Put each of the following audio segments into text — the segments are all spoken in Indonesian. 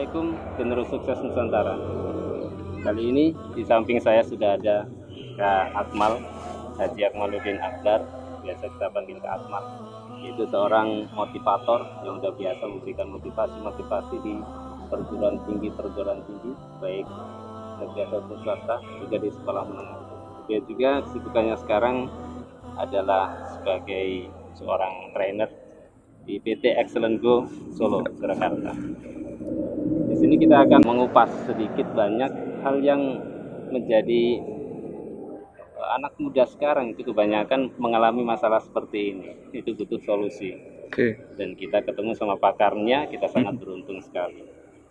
Assalamualaikum penerus sukses Nusantara. Kali ini di samping saya sudah ada Kak Akmal, Haji Akmaluddin Akbar, biasa kita panggil Kak Akmal. Itu seorang motivator yang sudah biasa memberikan motivasi di perguruan tinggi, baik negeri ataupun swasta, juga di sekolah menengah. Dia juga kesibukannya sekarang adalah sebagai seorang trainer di PT Excellent Go Solo, Surakarta. Di sini kita akan mengupas sedikit banyak hal yang menjadi anak muda sekarang itu kebanyakan mengalami masalah seperti ini. Itu butuh solusi. Dan kita ketemu sama pakarnya, kita sangat beruntung sekali.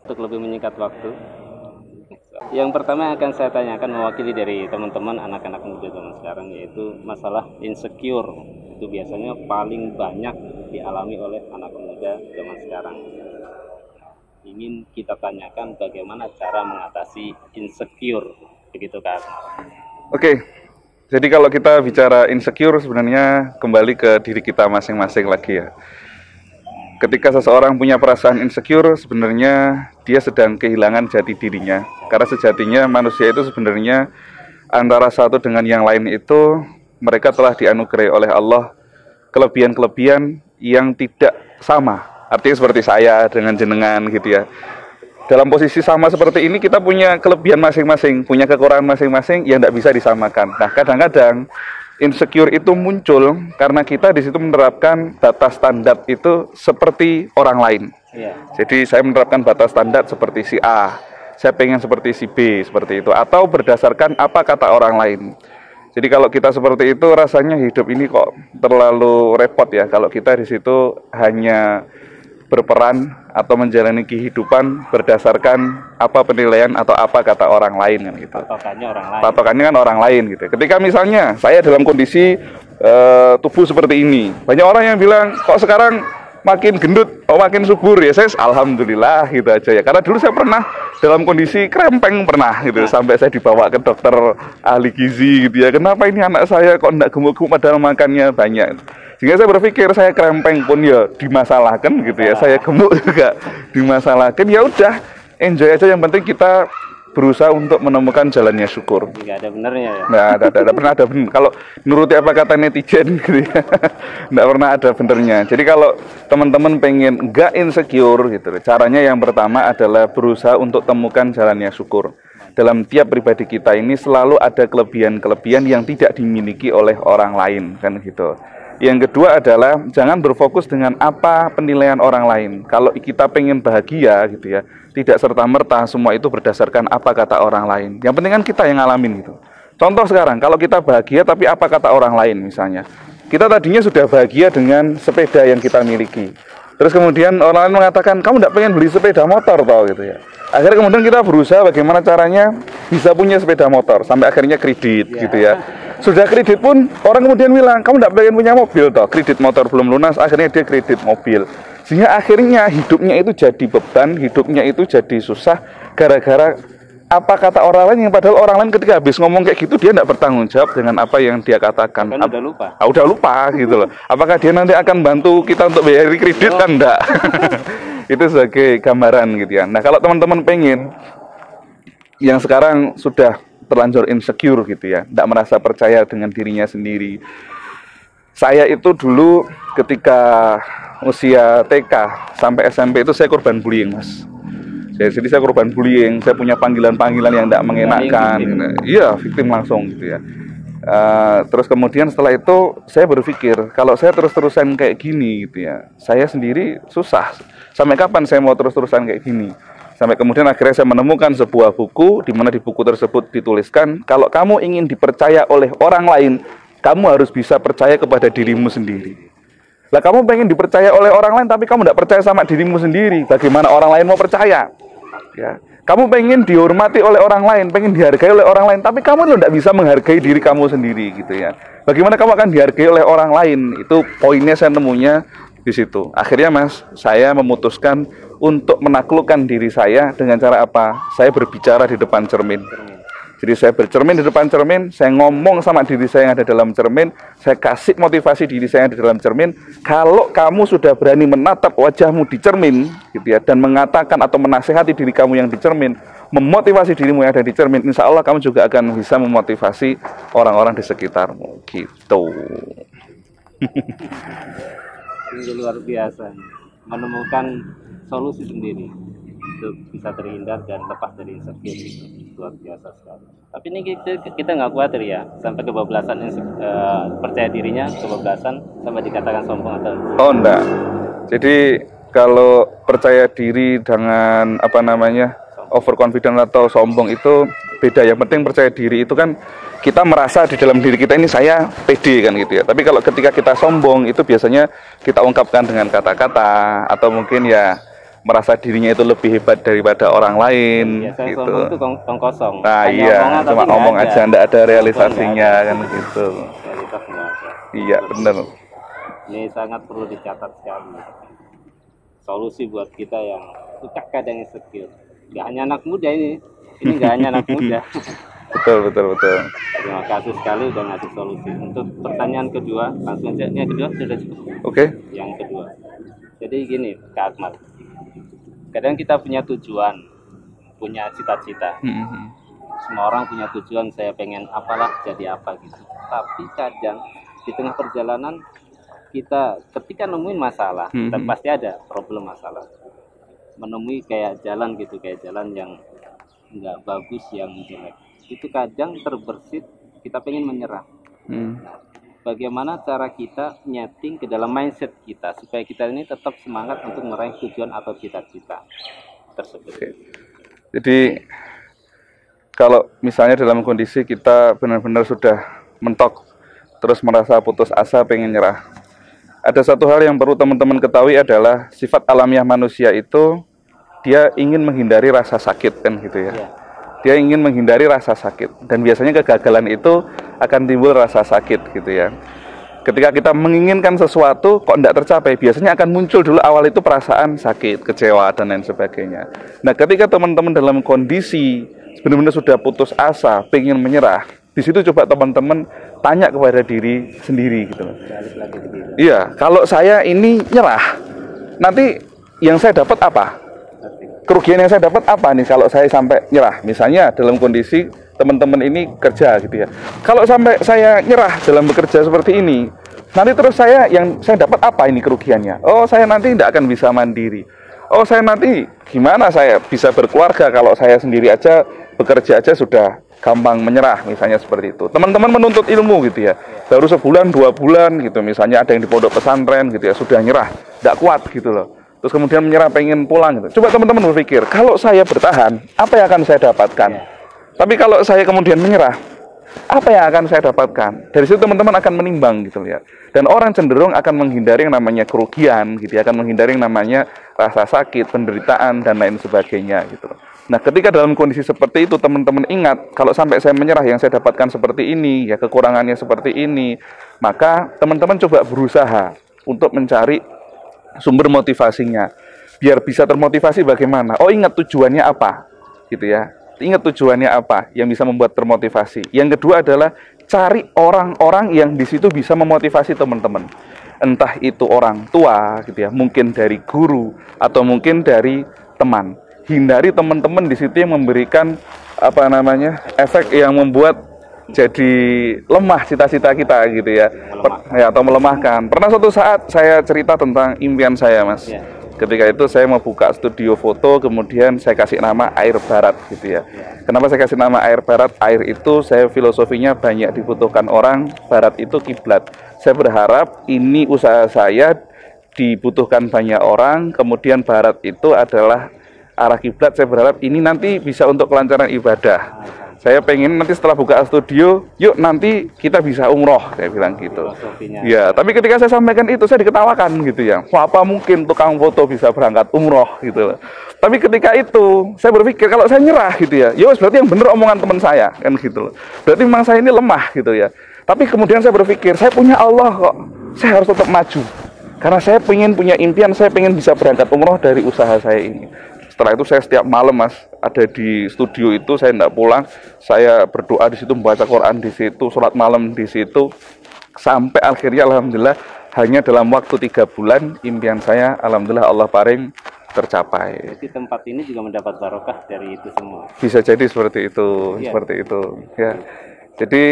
Untuk lebih menyingkat waktu, yang pertama yang akan saya tanyakan mewakili dari teman-teman anak-anak muda zaman sekarang, yaitu masalah insecure. Itu biasanya paling banyak dialami oleh anak muda zaman sekarang. Ingin kita tanyakan bagaimana cara mengatasi insecure, begitu Kak. Oke, jadi kalau kita bicara insecure sebenarnya kembali ke diri kita masing-masing lagi ya. Ketika seseorang punya perasaan insecure, sebenarnya dia sedang kehilangan jati dirinya. Karena sejatinya manusia itu sebenarnya antara satu dengan yang lain itu mereka telah dianugerahi oleh Allah kelebihan-kelebihan yang tidak sama. Artinya seperti saya dengan jenengan gitu ya. Dalam posisi sama seperti ini kita punya kelebihan masing-masing, punya kekurangan masing-masing yang tidak bisa disamakan. Nah, kadang-kadang insecure itu muncul karena kita di situ menerapkan batas standar itu seperti orang lain. Jadi saya menerapkan batas standar seperti si A, saya pengen seperti si B, seperti itu. Atau berdasarkan apa kata orang lain. Jadi kalau kita seperti itu rasanya hidup ini kok terlalu repot ya. Kalau kita di situ hanya berperan atau menjalani kehidupan berdasarkan apa penilaian atau apa kata orang lain kan gitu. Patokannya kan orang lain gitu. Ketika misalnya saya dalam kondisi tubuh seperti ini, banyak orang yang bilang kok sekarang makin gendut, makin subur ya. Saya alhamdulillah gitu aja ya. Karena dulu saya pernah dalam kondisi krempeng pernah gitu, sampai saya dibawa ke dokter ahli gizi gitu ya. Kenapa ini anak saya kok enggak gemuk-gemuk padahal makannya banyak. Sehingga saya berpikir saya krempeng pun ya dimasalahkan gitu ya, saya gemuk juga dimasalahkan. Ya udah, enjoy aja, yang penting kita berusaha untuk menemukan jalannya syukur. Nggak ada benernya ya? Nggak pernah ada bener. Kalau nuruti apa kata netizen gitu ya, nggak pernah ada benernya. Jadi kalau teman-teman pengen nggak insecure gitu, caranya yang pertama adalah berusaha untuk temukan jalannya syukur. Dalam tiap pribadi kita ini selalu ada kelebihan-kelebihan yang tidak dimiliki oleh orang lain kan gitu. Yang kedua adalah jangan berfokus dengan apa penilaian orang lain. Kalau kita pengen bahagia gitu ya, tidak serta-merta semua itu berdasarkan apa kata orang lain. Yang penting kan kita yang ngalamin gitu. Contoh sekarang, kalau kita bahagia tapi apa kata orang lain misalnya. Kita tadinya sudah bahagia dengan sepeda yang kita miliki. Terus kemudian orang lain mengatakan, kamu tidak pengen beli sepeda motor toh gitu ya. Akhirnya kemudian kita berusaha bagaimana caranya bisa punya sepeda motor. Sampai akhirnya kredit gitu ya. Sudah kredit pun orang kemudian bilang, kamu tidak pengen punya mobil toh, kredit motor belum lunas, akhirnya dia kredit mobil. Sehingga akhirnya hidupnya itu jadi beban, hidupnya itu jadi susah gara-gara apa kata orang lain, yang padahal orang lain ketika habis ngomong kayak gitu dia tidak bertanggung jawab dengan apa yang dia katakan. Kan udah lupa. Udah lupa gitu loh. Apakah dia nanti akan bantu kita untuk bayar kredit kan enggak? Itu sebagai gambaran gitu ya. Nah, kalau teman-teman pengen yang sekarang sudah terlanjur insecure gitu ya, tidak merasa percaya dengan dirinya sendiri. Saya itu dulu ketika usia TK sampai SMP itu saya korban bullying, Mas. Jadi saya korban bullying, saya punya panggilan-panggilan yang tidak mengenakan. Iya, victim langsung gitu ya. Terus kemudian setelah itu saya berpikir, kalau saya terus-terusan kayak gini gitu ya, saya sendiri susah. Sampai kapan saya mau terus-terusan kayak gini? Sampai kemudian akhirnya saya menemukan sebuah buku, di mana di buku tersebut dituliskan, kalau kamu ingin dipercaya oleh orang lain, kamu harus bisa percaya kepada dirimu sendiri. Lah kamu pengen dipercaya oleh orang lain, tapi kamu tidak percaya sama dirimu sendiri. Bagaimana orang lain mau percaya? Ya. Kamu pengen dihormati oleh orang lain, pengen dihargai oleh orang lain, tapi kamu tidak bisa menghargai diri kamu sendiri gitu ya. Bagaimana kamu akan dihargai oleh orang lain? Itu poinnya saya nemunya di situ. Akhirnya Mas, saya memutuskan untuk menaklukkan diri saya dengan cara apa? Saya berbicara di depan cermin. Jadi saya bercermin di depan cermin, saya ngomong sama diri saya yang ada dalam cermin, saya kasih motivasi diri saya yang ada dalam cermin. Kalau kamu sudah berani menatap wajahmu di cermin, gitu ya, dan mengatakan atau menasehati diri kamu yang di cermin, memotivasi dirimu yang ada di cermin, insya Allah kamu juga akan bisa memotivasi orang-orang di sekitarmu, gitu. Ini luar biasa, menemukan solusi sendiri untuk bisa terhindar dan lepas dari insecure itu luar biasa sekali. Tapi ini kita nggak khawatir ya sampai kebablasan, percaya dirinya kebablasan sampai dikatakan sombong atau enggak. Jadi kalau percaya diri dengan overconfident atau sombong itu beda. Yang penting percaya diri itu kan kita merasa di dalam diri kita ini saya pede kan gitu ya. Tapi kalau ketika kita sombong itu biasanya kita ungkapkan dengan kata-kata atau mungkin ya merasa dirinya itu lebih hebat daripada orang lain gitu. Sombong itu kosong. Nah iya, cuma ngomong aja, enggak ada realisasinya kan gitu. Iya benar. Ini sangat perlu dicatat sekali. Solusi buat kita yang suka kadang insecure. Gak hanya anak muda ini gak hanya anak muda. Betul. Terima kasih sekali udah ngasih solusi. Untuk pertanyaan kedua, langsung aja. Yang kedua sudah cukup. Oke. Yang kedua. Jadi gini, Kak Akmal. Kadang kita punya tujuan, punya cita-cita. Semua orang punya tujuan, saya pengen apalah jadi apa gitu. Tapi kadang di tengah perjalanan kita ketika nemuin masalah, dan pasti ada problem masalah. Menemui kayak jalan gitu, kayak jalan yang nggak bagus, yang jelek. Itu kadang terbersit, kita pengen menyerah. Nah, bagaimana cara kita nyeting ke dalam mindset kita supaya kita ini tetap semangat untuk meraih tujuan atau cita-cita tersebut. Oke. Jadi kalau misalnya dalam kondisi kita benar-benar sudah mentok, terus merasa putus asa, pengen nyerah, ada satu hal yang perlu teman-teman ketahui adalah sifat alamiah manusia itu dia ingin menghindari rasa sakit kan gitu ya. Dia ingin menghindari rasa sakit, dan biasanya kegagalan itu akan timbul rasa sakit gitu ya. Ketika kita menginginkan sesuatu kok tidak tercapai, biasanya akan muncul dulu awal itu perasaan sakit, kecewa dan lain sebagainya. Nah, ketika teman-teman dalam kondisi benar-benar sudah putus asa, pengen menyerah, di situ coba teman-teman tanya kepada diri sendiri gitu. Iya, kalau saya ini nyerah, nanti yang saya dapat apa? Kerugian yang saya dapat apa nih kalau saya sampai nyerah? Misalnya dalam kondisi teman-teman ini kerja gitu ya. Kalau sampai saya nyerah dalam bekerja seperti ini, nanti terus yang saya dapat apa ini kerugiannya? Oh, saya nanti tidak akan bisa mandiri. Oh, saya nanti gimana saya bisa berkeluarga kalau saya sendiri aja bekerja aja sudah gampang menyerah, misalnya seperti itu. Teman-teman menuntut ilmu gitu ya, baru sebulan 2 bulan gitu, misalnya ada yang di pondok pesantren gitu ya, sudah nyerah, tidak kuat gitu loh. Terus kemudian menyerah, pengen pulang gitu. Coba teman-teman berpikir, kalau saya bertahan, apa yang akan saya dapatkan? Tapi kalau saya kemudian menyerah, apa yang akan saya dapatkan? Dari situ teman-teman akan menimbang gitu ya. Dan orang cenderung akan menghindari yang namanya kerugian gitu ya, akan menghindari yang namanya rasa sakit, penderitaan dan lain sebagainya gitu. Nah, ketika dalam kondisi seperti itu teman-teman ingat, kalau sampai saya menyerah yang saya dapatkan seperti ini, ya kekurangannya seperti ini, maka teman-teman coba berusaha untuk mencari sumber motivasinya. Biar bisa termotivasi bagaimana? Oh, ingat tujuannya apa? Gitu ya. Ingat tujuannya apa yang bisa membuat termotivasi. Yang kedua adalah cari orang-orang yang di situ bisa memotivasi teman-teman. Entah itu orang tua gitu ya, mungkin dari guru atau mungkin dari teman. Hindari teman-teman di situ yang memberikan efek yang membuat jadi lemah cita-cita kita gitu ya, atau melemahkan. Pernah suatu saat saya cerita tentang impian saya, Mas. Ketika itu saya mau buka studio foto, kemudian saya kasih nama Air Barat gitu ya. Kenapa saya kasih nama Air Barat? Air itu saya filosofinya banyak dibutuhkan orang, barat itu kiblat. Saya berharap ini usaha saya dibutuhkan banyak orang, kemudian barat itu adalah arah kiblat. Saya berharap ini nanti bisa untuk kelancaran ibadah. Saya pengen nanti setelah buka studio, yuk nanti kita bisa umroh, saya bilang gitu. Ya, tapi ketika saya sampaikan itu, saya diketawakan gitu ya. Wah, apa mungkin tukang foto bisa berangkat umroh gitu. Tapi ketika itu, saya berpikir kalau saya nyerah gitu ya, yos berarti yang bener omongan teman saya kan gitu. Berarti memang saya ini lemah gitu ya. Tapi kemudian saya berpikir, saya punya Allah kok, saya harus tetap maju. Karena saya pengen punya impian, saya pengen bisa berangkat umroh dari usaha saya ini. Setelah itu saya setiap malam Mas ada di studio itu, saya tidak pulang, saya berdoa di situ, membaca Quran di situ, sholat malam di situ, sampai akhirnya alhamdulillah hanya dalam waktu 3 bulan impian saya alhamdulillah Allah paring tercapai. Jadi tempat ini juga mendapat barokah dari itu semua. Bisa jadi seperti itu, Iya. seperti itu. Ya. Jadi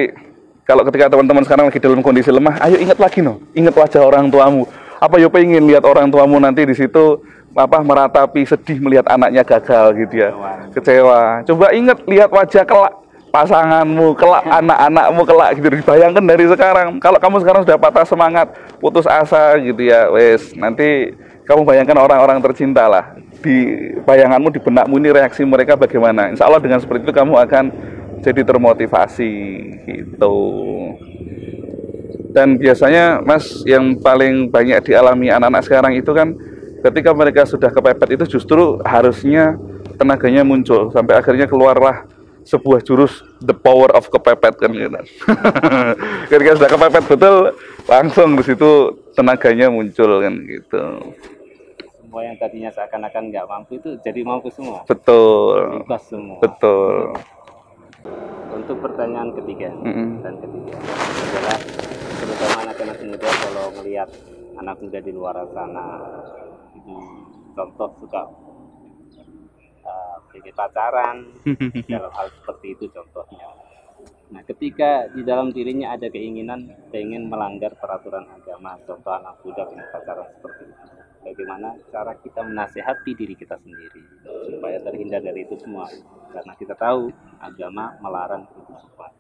kalau ketika teman-teman sekarang lagi dalam kondisi lemah, ayo ingat lagi ingat wajah orang tuamu. Apa yo pengen lihat orang tuamu nanti di situ meratapi sedih melihat anaknya gagal gitu ya, kecewa. Coba ingat lihat wajah kelak pasanganmu, kelak anak-anakmu, kelak gitu. Dibayangkan dari sekarang. Kalau kamu sekarang sudah patah semangat, putus asa gitu ya, wes nanti kamu bayangkan orang-orang tercinta lah. Di bayanganmu, di benakmu ini reaksi mereka bagaimana. Insya Allah dengan seperti itu kamu akan jadi termotivasi gitu. Dan biasanya Mas yang paling banyak dialami anak-anak sekarang itu kan ketika mereka sudah kepepet itu justru harusnya tenaganya muncul sampai akhirnya keluarlah sebuah jurus the power of kepepet kan gitu. Ketika sudah kepepet betul langsung di situ tenaganya muncul kan gitu. Semua yang tadinya seakan-akan nggak mampu itu jadi mampu semua. Betul. Bebas semua. Betul. Untuk pertanyaan ketiga dan ketiga adalah terutama anak-anak muda kalau melihat anak muda di luar sana itu contoh suka pergi pacaran dalam hal seperti itu contohnya. Nah, ketika di dalam dirinya ada keinginan pengen melanggar peraturan agama, contoh anak muda pengen pacaran seperti itu, bagaimana cara kita menasehati diri kita sendiri supaya terhindar dari itu semua, karena kita tahu agama melarang itu semua.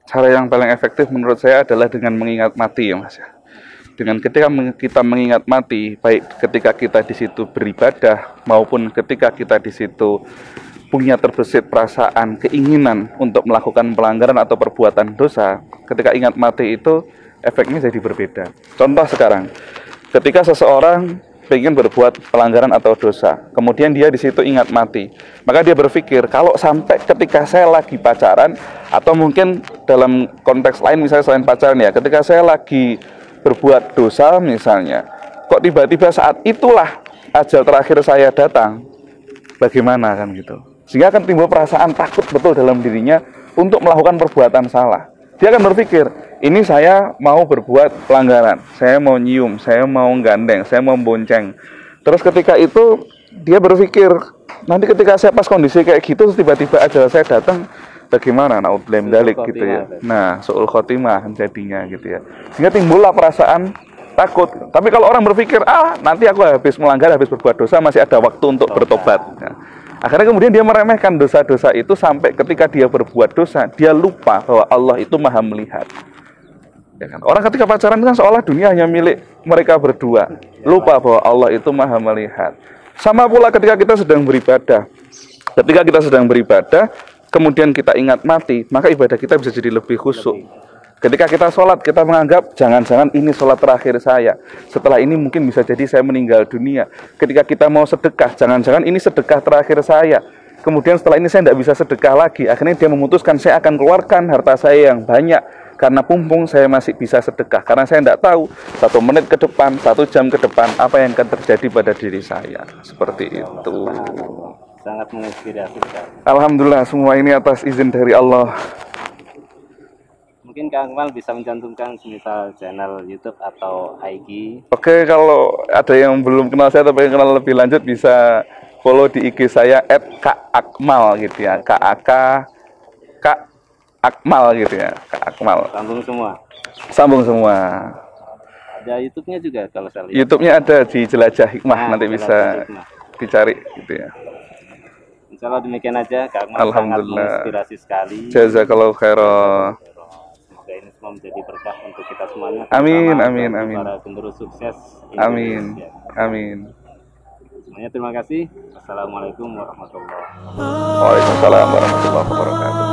Cara yang paling efektif menurut saya adalah dengan mengingat mati ya Mas ya. Dengan ketika kita mengingat mati, baik ketika kita di situ beribadah maupun ketika kita di situ punya terbesit perasaan keinginan untuk melakukan pelanggaran atau perbuatan dosa, ketika ingat mati itu efeknya jadi berbeda. Contoh sekarang, ketika seseorang ingin berbuat pelanggaran atau dosa, kemudian dia di situ ingat mati, maka dia berpikir kalau sampai ketika saya lagi pacaran atau mungkin dalam konteks lain misalnya selain pacaran ya, ketika saya lagi berbuat dosa misalnya, kok tiba-tiba saat itulah ajal terakhir saya datang, bagaimana kan gitu. Sehingga akan timbul perasaan takut betul dalam dirinya untuk melakukan perbuatan salah. Dia akan berpikir, ini saya mau berbuat pelanggaran, saya mau nyium, saya mau gandeng, saya mau bonceng. Terus ketika itu dia berpikir, nanti ketika saya pas kondisi kayak gitu tiba-tiba ajal saya datang, bagaimana naudzubillah min dzalik gitu ya. Nah, suul khotimah jadinya gitu ya. Sehingga timbullah perasaan takut. Tapi kalau orang berpikir, nanti aku habis melanggar, habis berbuat dosa masih ada waktu untuk bertobat. Nah, akhirnya kemudian dia meremehkan dosa-dosa itu sampai ketika dia berbuat dosa, dia lupa bahwa Allah itu Maha melihat. Ya kan? Orang ketika pacaran kan seolah dunia hanya milik mereka berdua. Lupa bahwa Allah itu Maha melihat. Sama pula ketika kita sedang beribadah. Ketika kita sedang beribadah, kemudian kita ingat mati, maka ibadah kita bisa jadi lebih khusyuk. Ketika kita sholat, kita menganggap jangan-jangan ini sholat terakhir saya. Setelah ini mungkin bisa jadi saya meninggal dunia. Ketika kita mau sedekah, jangan-jangan ini sedekah terakhir saya. Kemudian setelah ini saya tidak bisa sedekah lagi. Akhirnya dia memutuskan saya akan keluarkan harta saya yang banyak. Karena pumpung saya masih bisa sedekah. Karena saya tidak tahu 1 menit ke depan, 1 jam ke depan, apa yang akan terjadi pada diri saya. Seperti itu. Sangat menginspirasi sekali. Alhamdulillah semua ini atas izin dari Allah. Mungkin Kang Akmal bisa mencantumkan semisal channel YouTube atau IG. Oke, kalau ada yang belum kenal saya atau pengen kenal lebih lanjut bisa follow di IG saya @kakakmal gitu ya. Akmal gitu ya. Kak Akmal. Sambung semua. Sambung semua. Ada YouTube-nya juga kalau saya lihat. YouTube-nya ada di Jelajah Hikmah, nanti Jelajah bisa Hikmah. dicari gitu ya. Insya Allah demikian aja, Kak Akmal sangat Alhamdulillah. menginspirasi sekali. Jazakallahu khairan. Semoga ini semua menjadi berkah untuk kita semuanya. Amin, terutama amin, bagi amin. Para penerus sukses Amin. Indonesia. Amin. Semuanya terima kasih. Assalamualaikum warahmatullahi wabarakatuh. Waalaikumsalam warahmatullahi wabarakatuh.